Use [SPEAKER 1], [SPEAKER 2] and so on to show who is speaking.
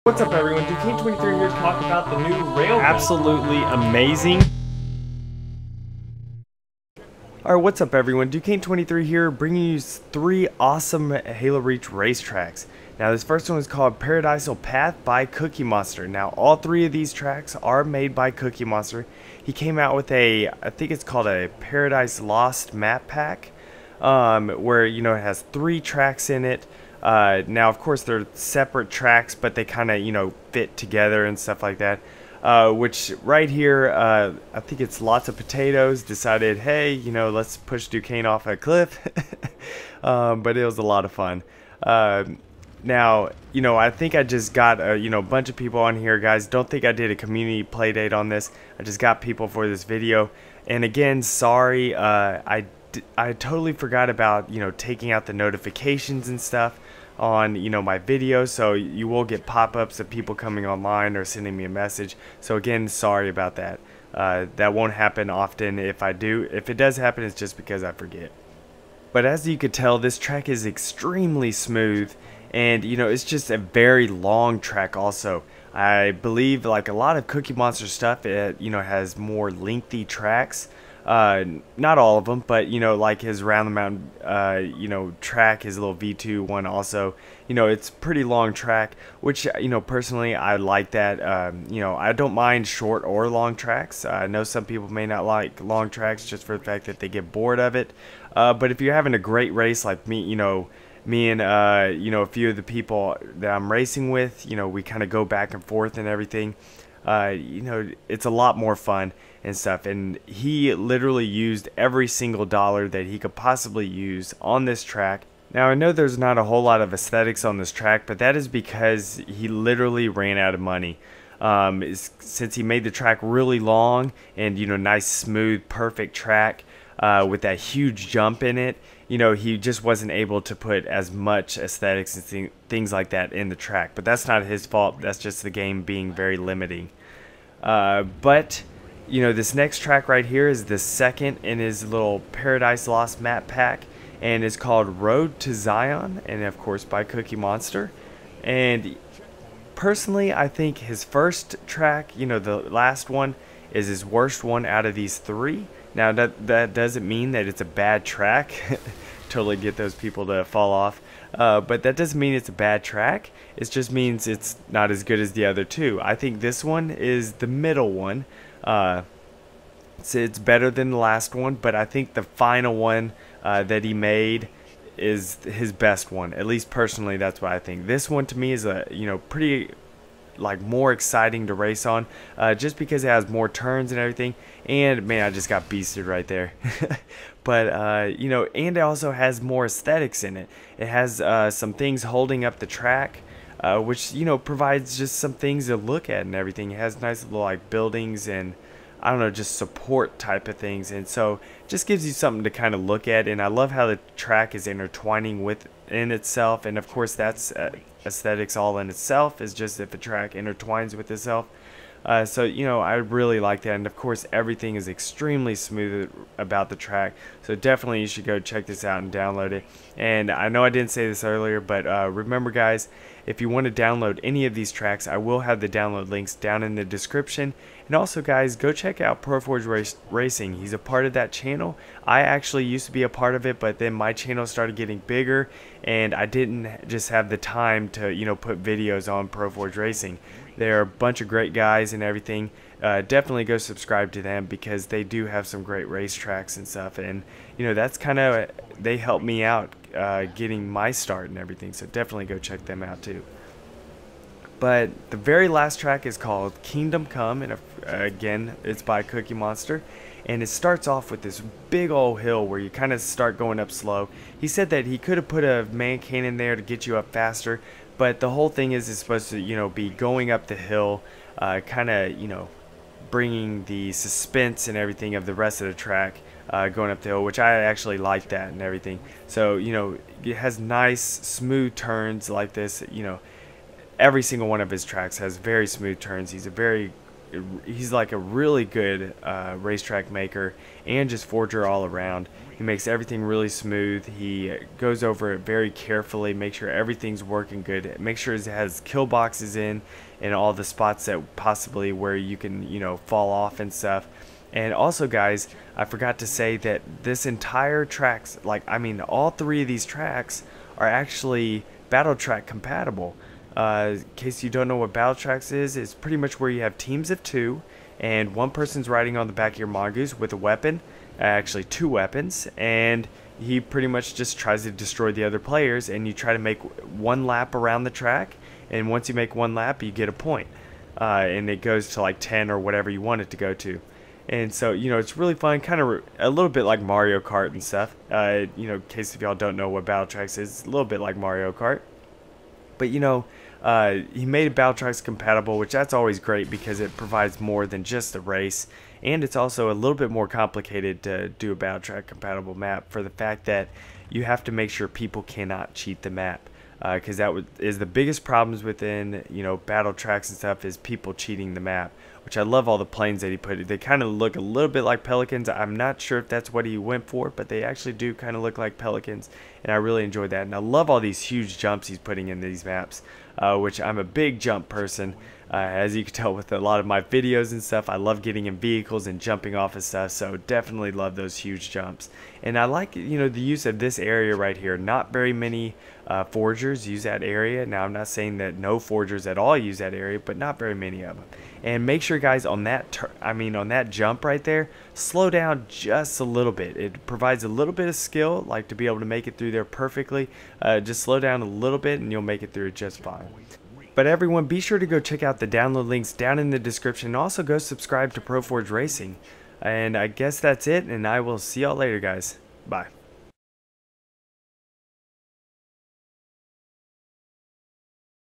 [SPEAKER 1] What's up everyone, Duquesne23 here to talk about the new railgun.
[SPEAKER 2] Absolutely amazing.
[SPEAKER 1] Alright, what's up everyone, Duquesne23 here, bringing you 3 awesome Halo Reach racetracks. Now this first one is called Paradisal Path by Cookie Monster. Now all 3 of these tracks are made by Cookie Monster. He came out with I think it's called a Paradise Lost map pack, where it has 3 tracks in it. Now of course they're separate tracks, but they kind of fit together and stuff like that, which right here I think it's Lots of Potatoes decided, hey, let's push Duquesne off a cliff. But it was a lot of fun. Now I think I just got a bunch of people on here. Guys, don't think I did a community play date on this. I just got people for this video, and again, sorry, I totally forgot about taking out the notifications and stuff on my videos, so you will get pop-ups of people coming online or sending me a message. So again, sorry about that. That won't happen often. If it does happen, it's just because I forget. But as you could tell, this track is extremely smooth, and it's just a very long track also. I believe, like a lot of Cookie Monster stuff, it has more lengthy tracks. Not all of them, but like his Round the Mountain track, his little V2 one also, it's pretty long track, which personally I like that. I don't mind short or long tracks. I know some people may not like long tracks just for the fact that they get bored of it, but if you're having a great race like me, me and a few of the people that I'm racing with, we kind of go back and forth and everything. It's a lot more fun and stuff, and he literally used every single dollar that he could possibly use on this track. Now I know there's not a whole lot of aesthetics on this track, but that is because he literally ran out of money. Since he made the track really long and nice, smooth, perfect track with that huge jump in it, he just wasn't able to put as much aesthetics and things like that in the track. But that's not his fault. That's just the game being very limiting. But this next track right here is the second in his little Paradise Lost map pack, and it's called Road to Zion, and of course by Cookie Monster. And personally, I think his first track, the last one, is his worst one out of these 3. Now that doesn't mean that it's a bad track. Totally get those people to fall off. But that doesn't mean it's a bad track. It just means it's not as good as the other 2. I think this one is the middle one. It's better than the last one, but I think the final one that he made is his best one. At least personally, that's what I think. This one to me is a pretty more exciting to race on, just because it has more turns and everything. And man, I just got beasted right there. But and it also has more aesthetics in it. It has some things holding up the track, which provides just some things to look at and everything. It has nice little buildings and I don't know, just support type of things, and so just gives you something to kind of look at. And I love how the track is intertwining within itself, and of course that's aesthetics all in itself, is just if a track intertwines with itself. So I really like that, and of course everything is extremely smooth about the track, so definitely you should go check this out and download it. And I know I didn't say this earlier, but remember guys, if you want to download any of these tracks, I will have the download links down in the description. And also guys, go check out ProForge Racing. He's a part of that channel. I actually used to be a part of it, but then my channel started getting bigger and I didn't just have the time to put videos on ProForge Racing. They're a bunch of great guys and everything. Definitely go subscribe to them because they do have some great racetracks and stuff, and that's kind of, they helped me out getting my start and everything, so definitely go check them out too. But the very last track is called Kingdom Come, and again it's by Cookie Monster, and it starts off with this big old hill where you kind of start going up slow. He said that he could have put a man cannon there to get you up faster, but the whole thing is it's supposed to be going up the hill, kind of bringing the suspense and everything of the rest of the track, going up the hill, which I actually like that and everything. So it has nice smooth turns like this. Every single one of his tracks has very smooth turns. He's a very he's like a really good racetrack maker and just forger all around. He makes everything really smooth. He goes over it very carefully, make sure everything's working good, make sure it has kill boxes in all the spots that possibly where you can, you know, fall off and stuff. And also, guys, I forgot to say that this entire tracks, like, I mean, all three of these tracks are actually battle track compatible. In case you don't know what battle tracks is, it's pretty much where you have teams of two and one person's riding on the back of your mongoose with a weapon, actually two weapons, and he pretty much just tries to destroy the other players, and you try to make one lap around the track, and once you make one lap you get a point, and it goes to like 10 or whatever you want it to go to. And so, you know, it's really fun, kind of a little bit like Mario Kart and stuff. You know, in case if y'all don't know what battle tracks is, it's a little bit like Mario Kart. But, you know, he made battle tracks compatible, which that's always great because it provides more than just a race. And it's also a little bit more complicated to do a battle track compatible map for the fact that you have to make sure people cannot cheat the map. Because that is the biggest problems within, you know, battle tracks and stuff, is people cheating the map. Which I love all the planes that he put. They kind of look a little bit like pelicans. I'm not sure if that's what he went for, but they actually do kind of look like pelicans, and I really enjoy that. And I love all these huge jumps he's putting in these maps, which I'm a big jump person. As you can tell with a lot of my videos and stuff, I love getting in vehicles and jumping off of stuff, so definitely love those huge jumps. And I like, you know, the use of this area right here. Not very many forgers use that area. Now, I'm not saying that no forgers at all use that area, but not very many of them. And make sure, guys, on that on that jump right there, slow down just a little bit. It provides a little bit of skill, like to be able to make it through there perfectly. Just slow down a little bit and you'll make it through just fine. But everyone, be sure to go check out the download links down in the description, and also go subscribe to ProForge Racing. And I guess that's it, and I will see y'all later, guys. Bye.